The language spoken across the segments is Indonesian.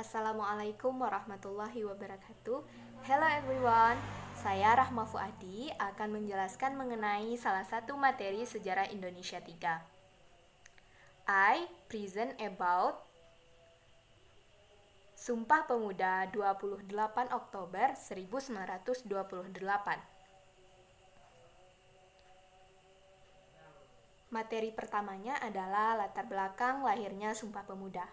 Assalamualaikum warahmatullahi wabarakatuh. Hello everyone, saya Rahma Fuadi akan menjelaskan mengenai salah satu materi sejarah Indonesia 3. I present about Sumpah Pemuda 28 Oktober 1928. Materi pertamanya adalah latar belakang lahirnya Sumpah Pemuda.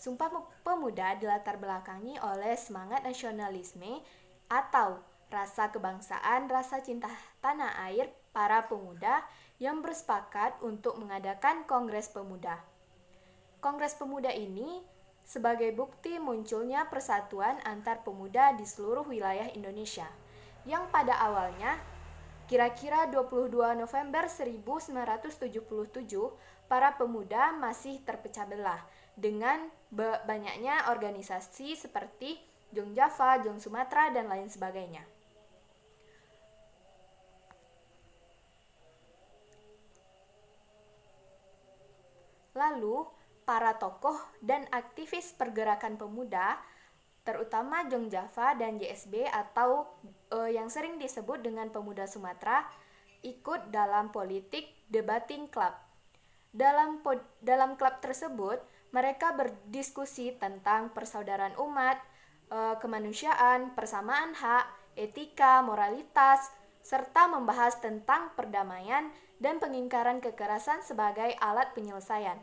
Sumpah Pemuda dilatar belakangi oleh semangat nasionalisme atau rasa kebangsaan, rasa cinta tanah air para pemuda yang bersepakat untuk mengadakan Kongres Pemuda. Kongres Pemuda ini sebagai bukti munculnya persatuan antar pemuda di seluruh wilayah Indonesia, yang pada awalnya kira-kira 22 November 1977, para pemuda masih terpecah belah dengan banyaknya organisasi seperti Jong Java, Jong Sumatera, dan lain sebagainya. Lalu, para tokoh dan aktivis pergerakan pemuda, terutama Jong Java dan JSB atau yang sering disebut dengan Pemuda Sumatera, ikut dalam politik debating club. Dalam klub tersebut, mereka berdiskusi tentang persaudaraan umat, kemanusiaan, persamaan hak, etika, moralitas, serta membahas tentang perdamaian dan pengingkaran kekerasan sebagai alat penyelesaian.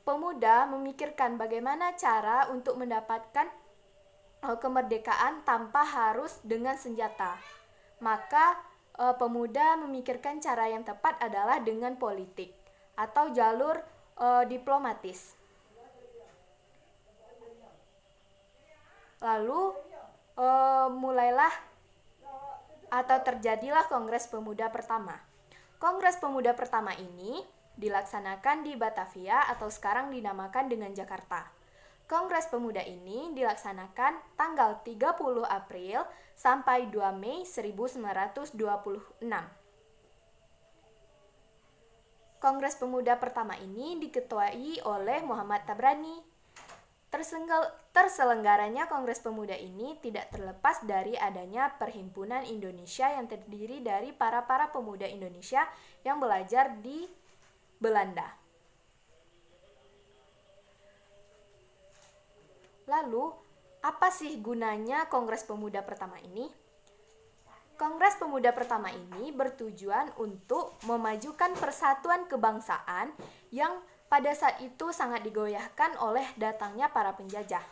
Pemuda memikirkan bagaimana cara untuk mendapatkan kemerdekaan tanpa harus dengan senjata. Maka pemuda memikirkan cara yang tepat adalah dengan politik atau jalur diplomatis. Lalu mulailah atau terjadilah Kongres Pemuda pertama. Kongres Pemuda pertama ini dilaksanakan di Batavia atau sekarang dinamakan dengan Jakarta. Kongres Pemuda ini dilaksanakan tanggal 30 April sampai 2 Mei 1926. Kongres Pemuda pertama ini diketuai oleh Muhammad Tabrani. Terselenggaranya Kongres Pemuda ini tidak terlepas dari adanya Perhimpunan Indonesia yang terdiri dari para pemuda Indonesia yang belajar di Belanda. Lalu, apa sih gunanya Kongres Pemuda pertama ini? Kongres Pemuda pertama ini bertujuan untuk memajukan persatuan kebangsaan yang pada saat itu sangat digoyahkan oleh datangnya para penjajah,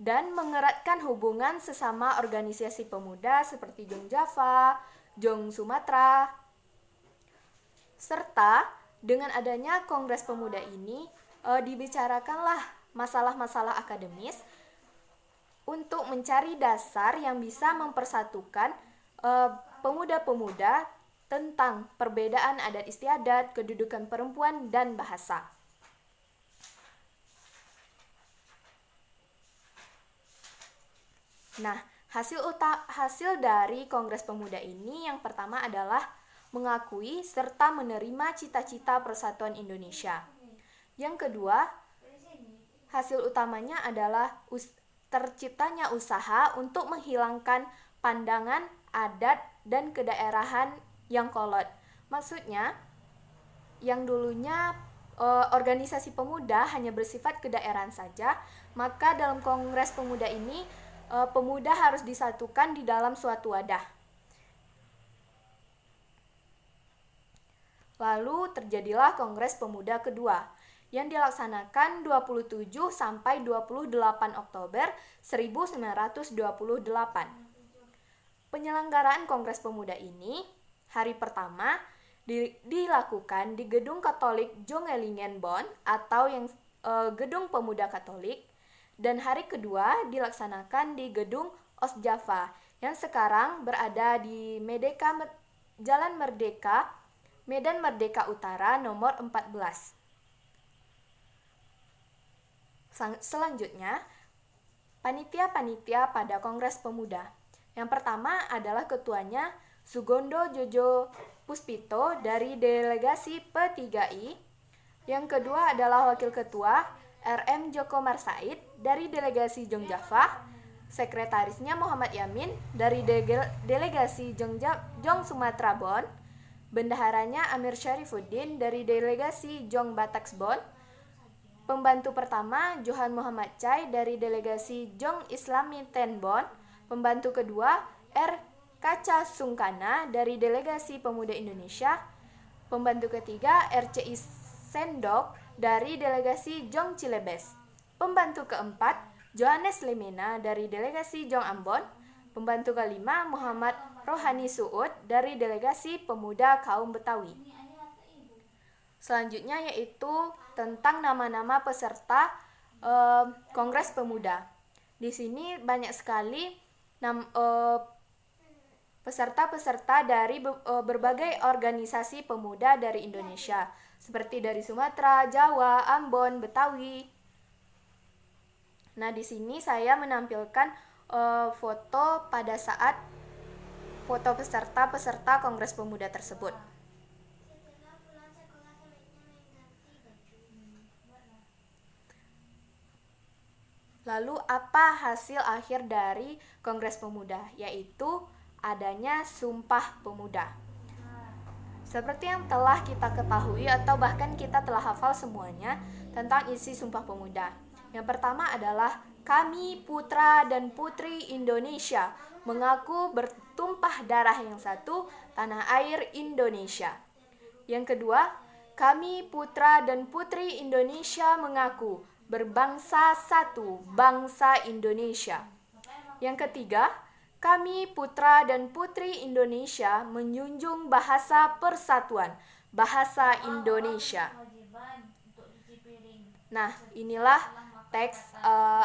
dan mengeratkan hubungan sesama organisasi pemuda seperti Jong Java, Jong Sumatera, serta dengan adanya Kongres Pemuda ini dibicarakanlah masalah-masalah akademis untuk mencari dasar yang bisa mempersatukan pemuda-pemuda tentang perbedaan adat istiadat, kedudukan perempuan, dan bahasa. Nah, hasil dari Kongres Pemuda ini yang pertama adalah mengakui serta menerima cita-cita persatuan Indonesia. Yang kedua, hasil utamanya adalah terciptanya usaha untuk menghilangkan pandangan adat dan kedaerahan yang kolot. Maksudnya, yang dulunya organisasi pemuda hanya bersifat kedaerahan saja, maka dalam Kongres Pemuda ini pemuda harus disatukan di dalam suatu wadah. Lalu terjadilah Kongres Pemuda kedua yang dilaksanakan 27 sampai 28 Oktober 1928. Penyelenggaraan Kongres Pemuda ini hari pertama dilakukan di Gedung Katolik Jongelingenbon atau yang Gedung Pemuda Katolik, dan hari kedua dilaksanakan di Gedung Osjava yang sekarang berada di Jalan Merdeka, Medan Merdeka Utara nomor 14. Selanjutnya, panitia-panitia pada Kongres Pemuda. Yang pertama adalah ketuanya Sugondo Jojo Puspito dari delegasi P3I. Yang kedua adalah Wakil Ketua RM Joko Marsaid dari delegasi Jong Java, Sekretarisnya Muhammad Yamin dari delegasi Jong Sumatera Bon, Bendaharanya Amir Syarifuddin dari delegasi Jong Bataksbon, Pembantu pertama Johan Muhammad Chai dari delegasi Jong Islami Tenbon, Pembantu kedua R. Kaca Sungkana dari delegasi Pemuda Indonesia, Pembantu ketiga RCI Sendok dari delegasi Jong Cilebes, Pembantu keempat Johannes Lemena dari delegasi Jong Ambon, Pembantu kelima Muhammad Rohani Suud dari delegasi Pemuda Kaum Betawi. Selanjutnya yaitu tentang nama-nama peserta Kongres Pemuda. Di sini banyak sekali peserta-peserta dari berbagai organisasi pemuda dari Indonesia, seperti dari Sumatera, Jawa, Ambon, Betawi. Nah, di sini saya menampilkan foto pada saat foto peserta Kongres Pemuda tersebut. Lalu apa hasil akhir dari Kongres Pemuda? Yaitu adanya Sumpah Pemuda. Seperti yang telah kita ketahui atau bahkan kita telah hafal semuanya tentang isi Sumpah Pemuda. Yang pertama adalah kami putra dan putri Indonesia mengaku bertumpah darah yang satu, tanah air Indonesia. Yang kedua, kami putra dan putri Indonesia mengaku berbangsa satu, bangsa Indonesia. Yang ketiga, kami putra dan putri Indonesia menjunjung bahasa persatuan, bahasa Indonesia. Nah, inilah teks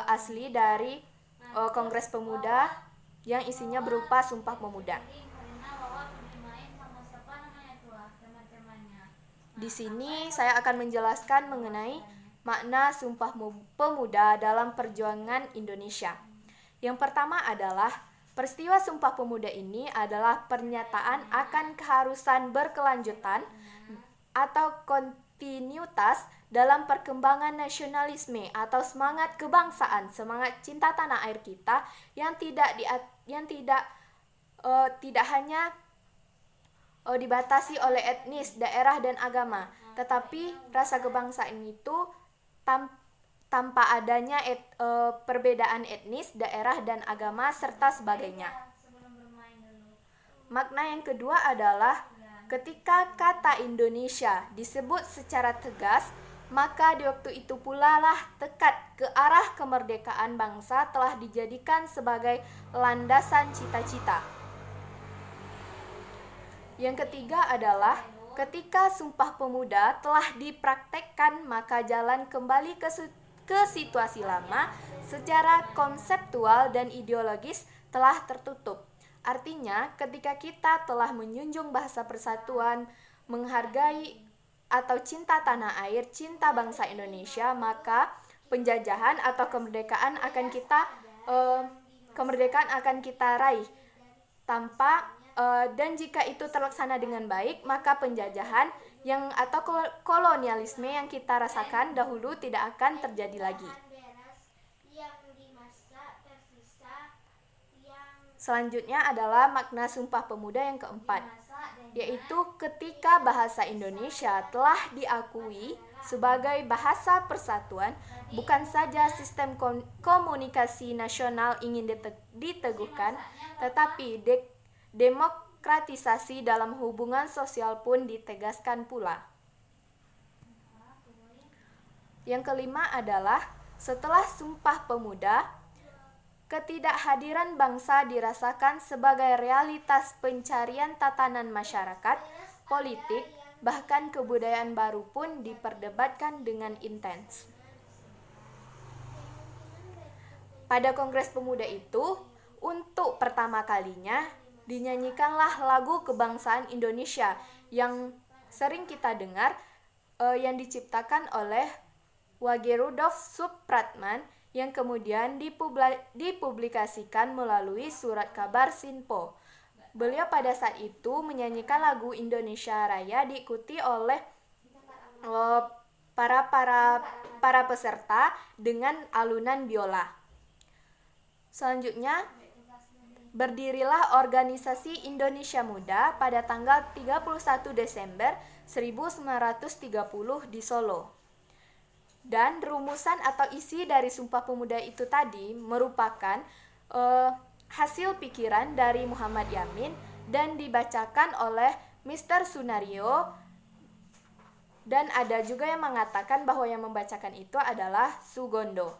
asli dari Kongres Pemuda yang isinya berupa Sumpah Pemuda. Di sini saya akan menjelaskan mengenai makna Sumpah Pemuda dalam perjuangan Indonesia. Yang pertama adalah peristiwa Sumpah Pemuda ini adalah pernyataan akan keharusan berkelanjutan atau kontinuitas dalam perkembangan nasionalisme atau semangat kebangsaan, semangat cinta tanah air kita yang tidak hanya dibatasi oleh etnis, daerah dan agama, tetapi rasa kebangsaan itu tanpa adanya perbedaan etnis, daerah dan agama serta sebagainya. Makna yang kedua adalah ketika kata Indonesia disebut secara tegas, maka di waktu itu pula lah tekad ke arah kemerdekaan bangsa telah dijadikan sebagai landasan cita-cita. Yang ketiga adalah ketika Sumpah Pemuda telah dipraktekkan, maka jalan kembali ke situasi lama secara konseptual dan ideologis telah tertutup. Artinya, ketika kita telah menjunjung bahasa persatuan, menghargai atau cinta tanah air, cinta bangsa Indonesia, maka penjajahan atau kemerdekaan akan kita raih dan jika itu terlaksana dengan baik, maka penjajahan atau kolonialisme yang kita rasakan dahulu tidak akan terjadi lagi. Selanjutnya adalah makna Sumpah Pemuda yang keempat, yaitu ketika bahasa Indonesia telah diakui sebagai bahasa persatuan, bukan saja sistem komunikasi nasional ingin diteguhkan, tetapi demokratisasi dalam hubungan sosial pun ditegaskan pula. Yang kelima adalah setelah Sumpah Pemuda, ketidakhadiran bangsa dirasakan sebagai realitas pencarian tatanan masyarakat, politik, bahkan kebudayaan baru pun diperdebatkan dengan intens. Pada Kongres Pemuda itu, untuk pertama kalinya dinyanyikanlah lagu kebangsaan Indonesia yang sering kita dengar, yang diciptakan oleh Wage Rudolf Supratman yang kemudian dipublikasikan melalui surat kabar Sinpo. Beliau pada saat itu menyanyikan lagu Indonesia Raya diikuti oleh para peserta dengan alunan biola. Selanjutnya, berdirilah Organisasi Indonesia Muda pada tanggal 31 Desember 1930 di Solo. Dan rumusan atau isi dari Sumpah Pemuda itu tadi merupakan hasil pikiran dari Muhammad Yamin dan dibacakan oleh Mr. Sunario, dan ada juga yang mengatakan bahwa yang membacakan itu adalah Sugondo.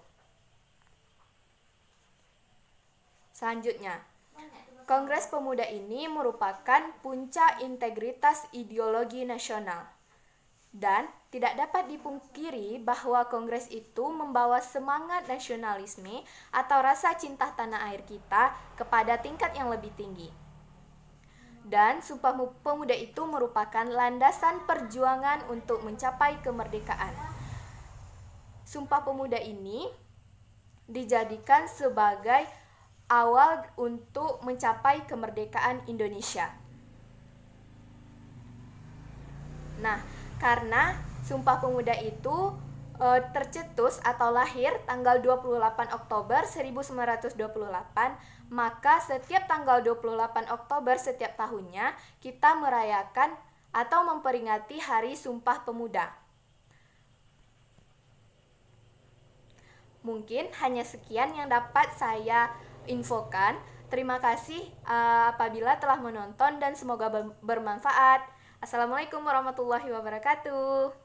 Selanjutnya, Kongres Pemuda ini merupakan puncak integritas ideologi nasional. Dan tidak dapat dipungkiri bahwa kongres itu membawa semangat nasionalisme atau rasa cinta tanah air kita kepada tingkat yang lebih tinggi. Dan Sumpah Pemuda itu merupakan landasan perjuangan untuk mencapai kemerdekaan. Sumpah Pemuda ini dijadikan sebagai awal untuk mencapai kemerdekaan Indonesia. Nah, karena Sumpah Pemuda itu tercetus atau lahir tanggal 28 Oktober 1928, maka setiap tanggal 28 Oktober setiap tahunnya kita merayakan atau memperingati Hari Sumpah Pemuda. Mungkin hanya sekian yang dapat saya infokan. Terima kasih apabila telah menonton dan semoga bermanfaat. Assalamualaikum warahmatullahi wabarakatuh.